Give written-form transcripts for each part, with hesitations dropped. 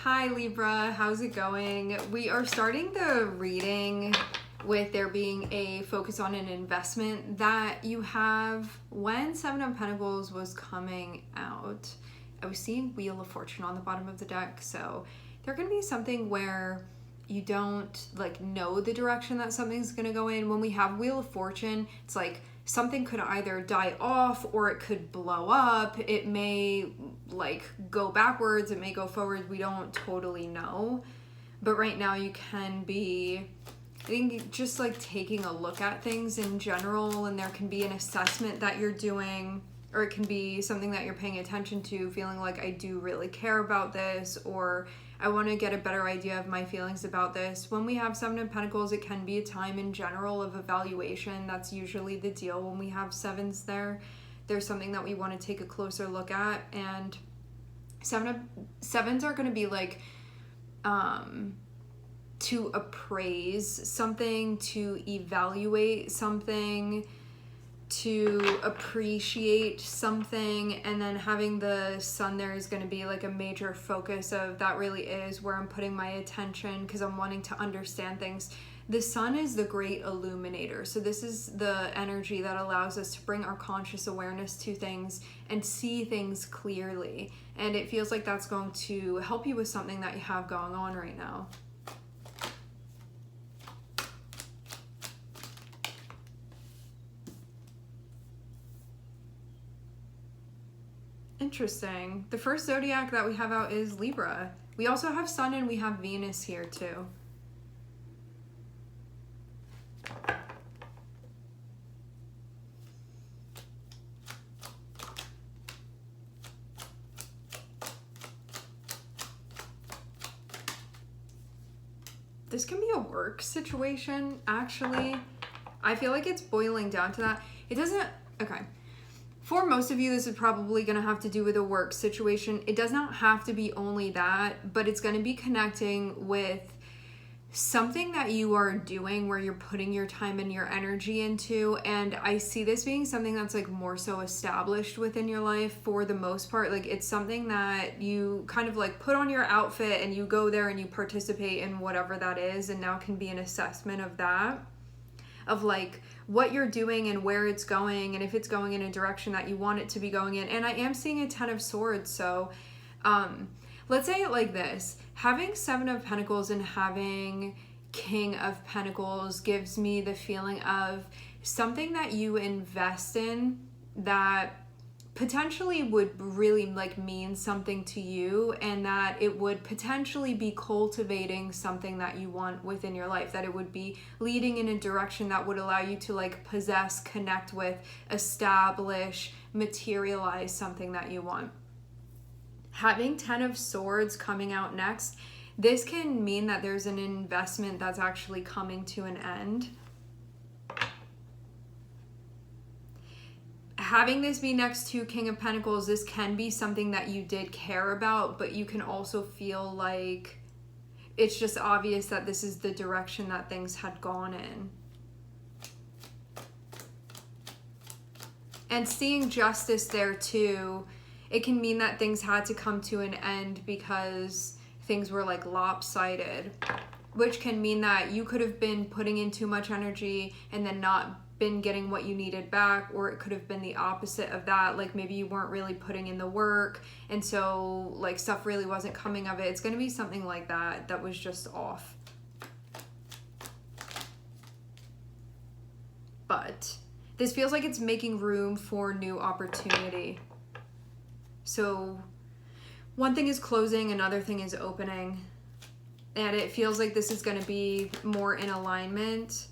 Hi Libra, how's it going? We are starting the reading with there being a focus on an investment that you have. When Seven of Pentacles was coming out, I was seeing Wheel of Fortune on the bottom of the deck, so there could be something where you don't know the direction that something's going to go in. When we have Wheel of Fortune, it's like something could either die off or it could blow up. It may go backwards, it may go forward. We don't totally know. But right now you can be, I think, just taking a look at things in general, and there can be an assessment that you're doing, or it can be something that you're paying attention to, feeling like I do really care about this, or I want to get a better idea of my feelings about this. When we have Seven of Pentacles, it can be a time in general of evaluation. That's usually the deal when we have sevens there. There's something that we want to take a closer look at, and sevens are going to be to appraise something, to evaluate something, to appreciate something. And then having the sun there is going to be a major focus of that really is where I'm putting my attention, because I'm wanting to understand things. The sun is the great illuminator, so this is the energy that allows us to bring our conscious awareness to things and see things clearly, and it feels like that's going to help you with something that you have going on right now. Interesting. The first zodiac that we have out is Libra. We also have Sun and we have Venus here too. This can be a work situation, actually. I feel like it's boiling down to that. It doesn't, okay. For most of you, this is probably going to have to do with a work situation. It does not have to be only that, but it's going to be connecting with something that you are doing where you're putting your time and your energy into. And I see this being something that's more so established within your life for the most part. It's something that you kind of put on your outfit and you go there and you participate in whatever that is. And now can be an assessment of that, of what you're doing and where it's going, and if it's going in a direction that you want it to be going in. And I am seeing a Ten of Swords, so let's say it like this. Having Seven of Pentacles and having King of Pentacles gives me the feeling of something that you invest in that potentially would really mean something to you, and that it would potentially be cultivating something that you want within your life, that it would be leading in a direction that would allow you to possess, connect with, establish, materialize something that you want. Having Ten of Swords coming out next, this can mean that there's an investment that's actually coming to an end. Having this be next to King of Pentacles, this can be something that you did care about, but you can also feel like it's just obvious that this is the direction that things had gone in. And seeing Justice there too, it can mean that things had to come to an end because things were lopsided, which can mean that you could have been putting in too much energy and then not been getting what you needed back, or it could have been the opposite of that. Maybe you weren't really putting in the work, and so stuff really wasn't coming of it. It's going to be something like that was just off. But this feels like it's making room for new opportunity. So one thing is closing, another thing is opening, and it feels like this is going to be more in alignment.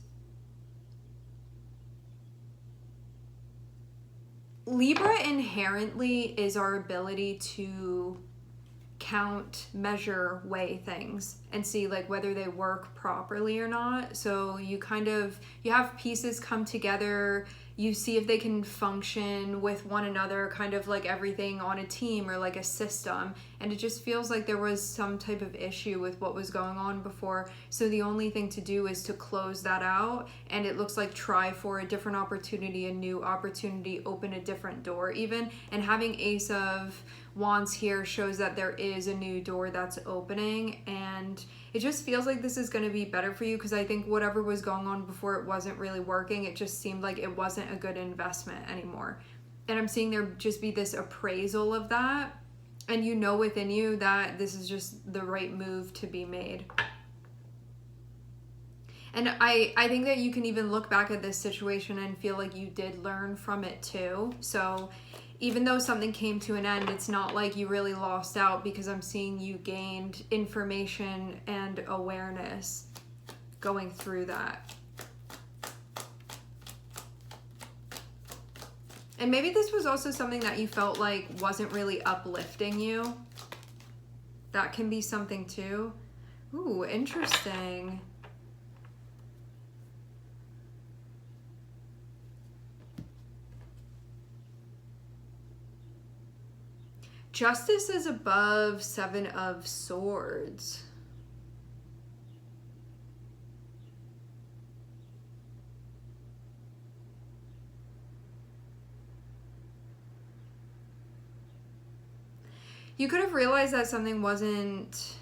Libra inherently is our ability to count, measure, weigh things and see whether they work properly or not. So you have pieces come together, you see if they can function with one another, kind of everything on a team or a system. And it just feels like there was some type of issue with what was going on before. So the only thing to do is to close that out. And it looks like try for a different opportunity, a new opportunity, open a different door even. And having Ace of Wands here shows that there is a new door that's opening, and it just feels like this is going to be better for you, because I think whatever was going on before, it wasn't really working. It just seemed like it wasn't a good investment anymore. And I'm seeing there just be this appraisal of that, and you know within you that this is just the right move to be made. And I think that you can even look back at this situation and feel like you did learn from it too. So even though something came to an end, it's not like you really lost out, because I'm seeing you gained information and awareness going through that. And maybe this was also something that you felt like wasn't really uplifting you. That can be something too. Ooh, interesting. Justice is above Seven of Swords. You could have realized that something wasn't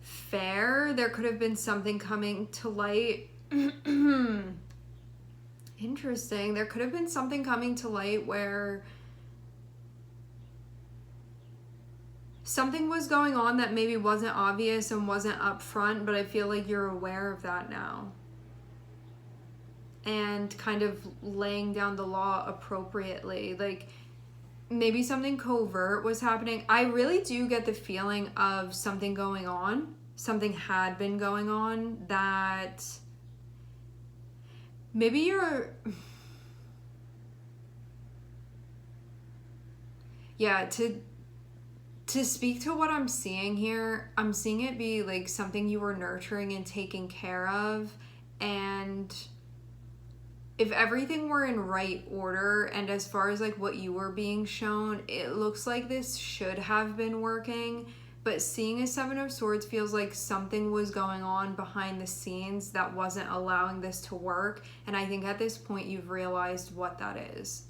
fair. There could have been something coming to light. Interesting. There could have been something coming to light where something was going on that maybe wasn't obvious and wasn't upfront, but I feel like you're aware of that now. And kind of laying down the law appropriately. Like, maybe something covert was happening. I really do get the feeling of something going on. Something had been going on that maybe you're... Yeah, to speak to what I'm seeing here, I'm seeing it be like something you were nurturing and taking care of. And if everything were in right order, and as far as like what you were being shown, it looks like this should have been working. But seeing a Seven of Swords feels like something was going on behind the scenes that wasn't allowing this to work. And I think at this point you've realized what that is.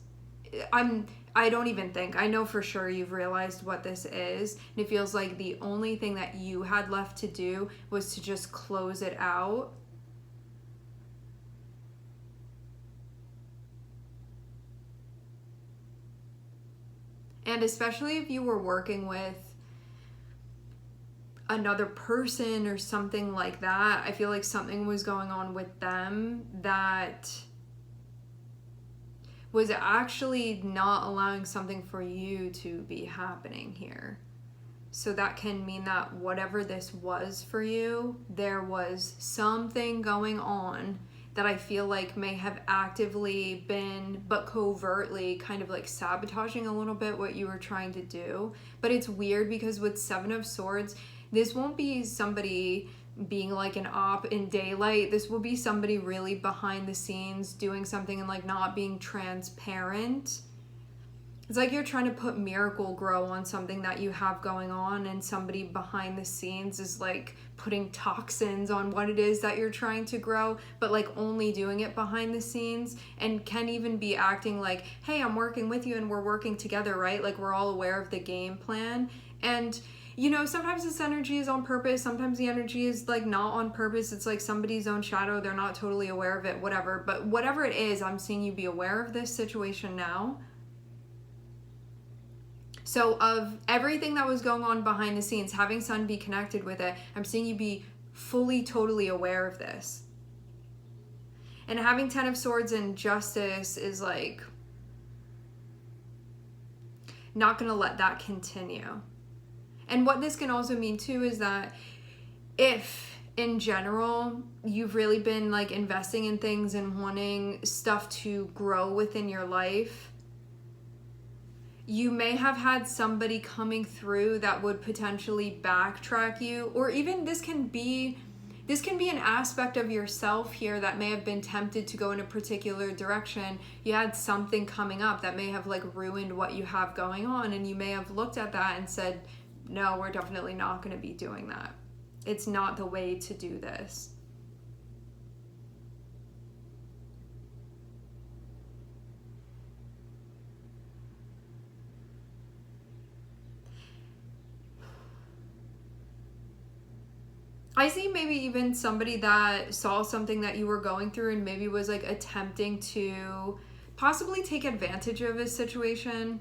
I don't even think. I know for sure you've realized what this is. And it feels like the only thing that you had left to do was to just close it out. And especially if you were working with another person or something like that, I feel like something was going on with them that was actually not allowing something for you to be happening here. So that can mean that whatever this was for you, there was something going on that I feel like may have actively been, but covertly, kind of like sabotaging a little bit what you were trying to do. But it's weird because with Seven of Swords, this won't be somebody being like an op in daylight. This will be somebody really behind the scenes doing something and like not being transparent. It's like you're trying to put Miracle Grow on something that you have going on, and somebody behind the scenes is like putting toxins on what it is that you're trying to grow, but like only doing it behind the scenes, and can even be acting like, hey, I'm working with you and we're working together, right? Like we're all aware of the game plan. And you know, sometimes this energy is on purpose. Sometimes the energy is like not on purpose. It's like somebody's own shadow. They're not totally aware of it, whatever. But whatever it is, I'm seeing you be aware of this situation now. So of everything that was going on behind the scenes, having Sun be connected with it, I'm seeing you be fully, totally aware of this. And having Ten of Swords and Justice is like not going to let that continue. And what this can also mean too is that if in general you've really been like investing in things and wanting stuff to grow within your life, you may have had somebody coming through that would potentially backtrack you, or even this can be an aspect of yourself here that may have been tempted to go in a particular direction. You had something coming up that may have like ruined what you have going on, and you may have looked at that and said, no, we're definitely not going to be doing that. It's not the way to do this. I see maybe even somebody that saw something that you were going through and maybe was like attempting to possibly take advantage of a situation.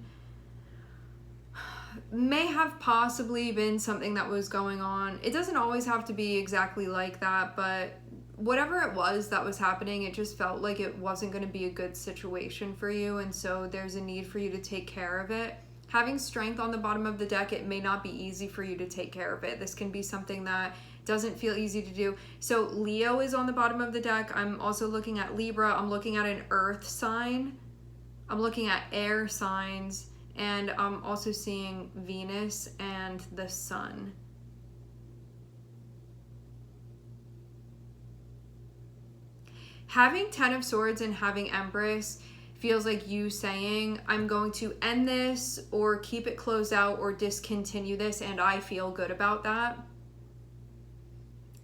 May have possibly been something that was going on. It doesn't always have to be exactly like that, but whatever it was that was happening, it just felt like it wasn't going to be a good situation for you, and so there's a need for you to take care of it. Having strength on the bottom of the deck, it may not be easy for you to take care of it. This can be something that doesn't feel easy to do. So Leo is on the bottom of the deck. I'm also looking at Libra. I'm looking at an earth sign. I'm looking at air signs. And I'm also seeing Venus and the sun. Having 10 of Swords and having Empress feels like you saying, I'm going to end this or keep it closed out or discontinue this, and I feel good about that.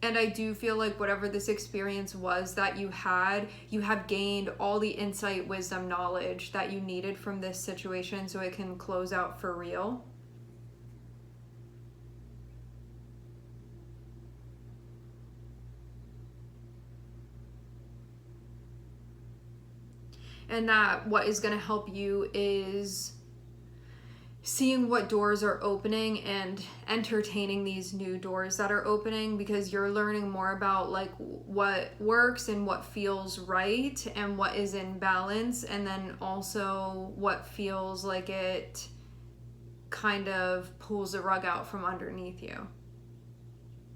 And I do feel like whatever this experience was that you had, you have gained all the insight, wisdom, knowledge that you needed from this situation so it can close out for real. And that what is going to help you is seeing what doors are opening and entertaining these new doors that are opening, because you're learning more about like what works and what feels right and what is in balance, and then also what feels like it kind of pulls the rug out from underneath you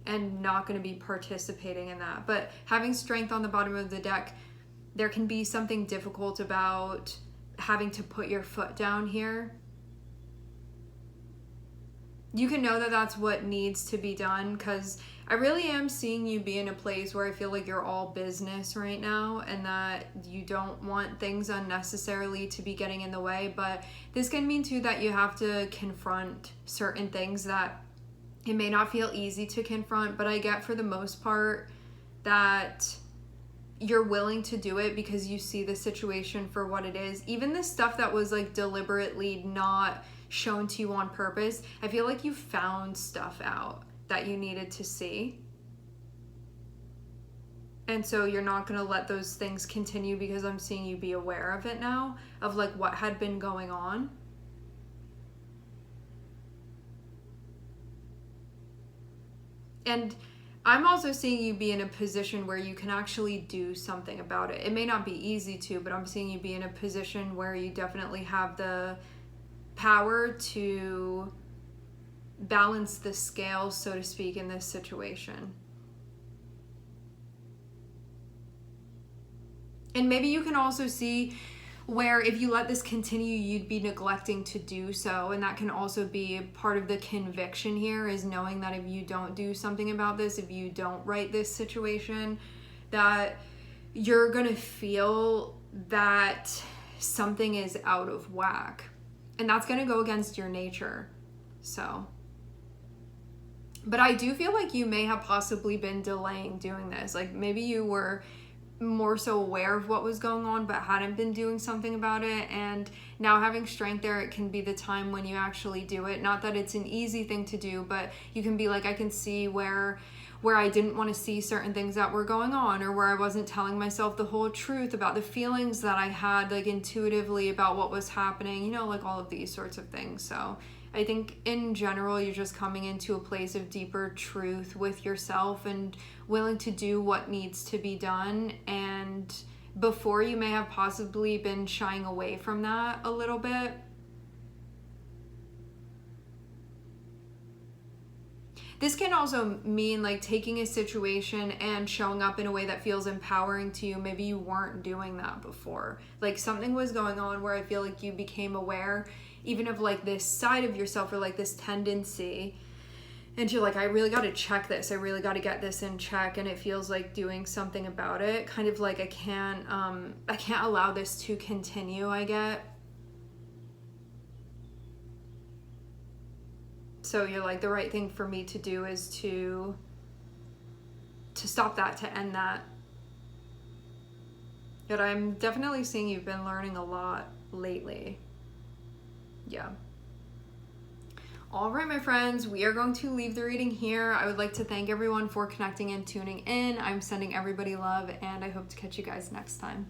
and not going to be participating in that. But having strength on the bottom of the deck, there can be something difficult about having to put your foot down here. You can know that that's what needs to be done, because I really am seeing you be in a place where I feel like you're all business right now and that you don't want things unnecessarily to be getting in the way. But this can mean too that you have to confront certain things that it may not feel easy to confront, but I get for the most part that you're willing to do it because you see the situation for what it is. Even the stuff that was like deliberately not shown to you on purpose, I feel like you found stuff out that you needed to see. And so you're not going to let those things continue, because I'm seeing you be aware of it now, of like what had been going on. And I'm also seeing you be in a position where you can actually do something about it. It may not be easy to, but I'm seeing you be in a position where you definitely have the power to balance the scale, so to speak, in this situation. And maybe you can also see where if you let this continue, you'd be neglecting to do so. And that can also be part of the conviction here, is knowing that if you don't do something about this, if you don't right this situation, that you're gonna feel that something is out of whack. And that's going to go against your nature. So, but I do feel like you may have possibly been delaying doing this. Like maybe you were more so aware of what was going on but hadn't been doing something about it, and now having strength there, it can be the time when you actually do it. Not that it's an easy thing to do, but you can be like, I can see where I didn't want to see certain things that were going on, or where I wasn't telling myself the whole truth about the feelings that I had like intuitively about what was happening, you know, like all of these sorts of things. So I think in general, you're just coming into a place of deeper truth with yourself and willing to do what needs to be done. And before, you may have possibly been shying away from that a little bit. This can also mean like taking a situation and showing up in a way that feels empowering to you. Maybe you weren't doing that before. Like something was going on where I feel like you became aware even of like this side of yourself, or like this tendency. And you're like, I really got to check this. I really got to get this in check. And it feels like doing something about it. Kind of like I can't allow this to continue, I get. So you're like, the right thing for me to do is to stop that, to end that. But I'm definitely seeing you've been learning a lot lately. Yeah. All right, my friends, we are going to leave the reading here. I would like to thank everyone for connecting and tuning in. I'm sending everybody love, and I hope to catch you guys next time.